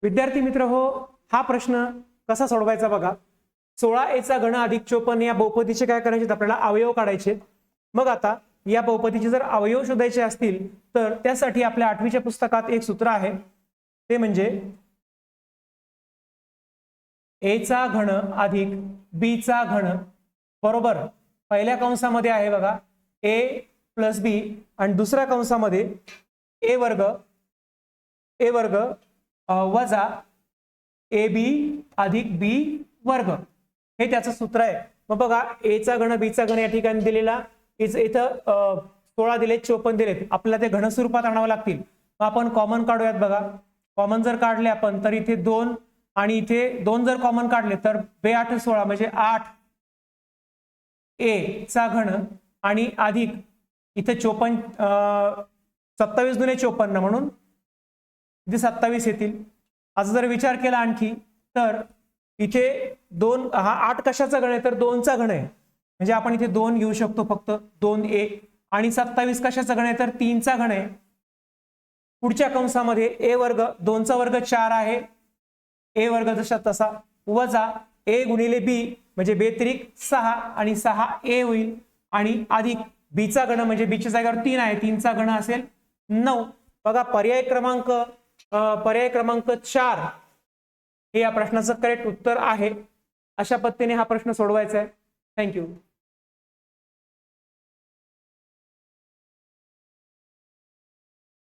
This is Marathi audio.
विद्यार्थी मित्र हो, हा प्रश्न कसा सोडवायचा बघा. 16a चा घन अधिक 54 या बहुपदीचे काय करायचे, आपल्याला अवयव काढायचे. मग आता या बहुपदीचे जर अवयव शोधायचे असतील तर त्यासाठी आपल्या 8वीच्या पुस्तकात एक सूत्र आहे, ते म्हणजे a चा घन अधिक b चा घन बरोबर पहिल्या कंसामध्ये आहे बघा a प्लस b आणि दुसऱ्या कंसामध्ये a वर्ग वजा ab अधिक b वर्ग, हे त्याचं सूत्र आहे. मग बघा a चा घन b चा घन या ठिकाणी दिलेला, इथं 16 दिलेत, 54 दिलेत, आपल्याला ते घन स्वरूपात आणावं लागतील. मग आपण कॉमन काढूयात बघा. कॉमन जर काढले आपण तर इथे 2 आणि इथे 2 जर कॉमन काढले तर 2 8 16 म्हणजे 8 a चा घन आणि अधिक इथे 54 27 दुने 54 म्हणून इथे 27 येतील. असं जर विचार केला आणखी तर इथे 2 हा 8 कशाचा घन आहे तर 2 चा घन आहे, म्हणजे आपण इथे 2 घेऊ शकतो फक्त 2a. आणि 27 कशाचा घन आहे तर 3 चा घन आहे. पुढच्या कंसामध्ये a वर्ग 2 चा वर्ग 4 आहे, a वर्ग जसा तसा वजा a गुणिले b म्हणजे बेत्रिक 6 आणि 6a होईल आणि अधिक b चा घन म्हणजे b च्या जागेवर 3 आहे, 3 चा घन असेल 9. बघा पर्याय क्रमांक 4 हे या प्रश्नाचं करेक्ट उत्तर आहे. अशा पद्धतीने हा प्रश्न सोडवायचा आहे. थँक्यू.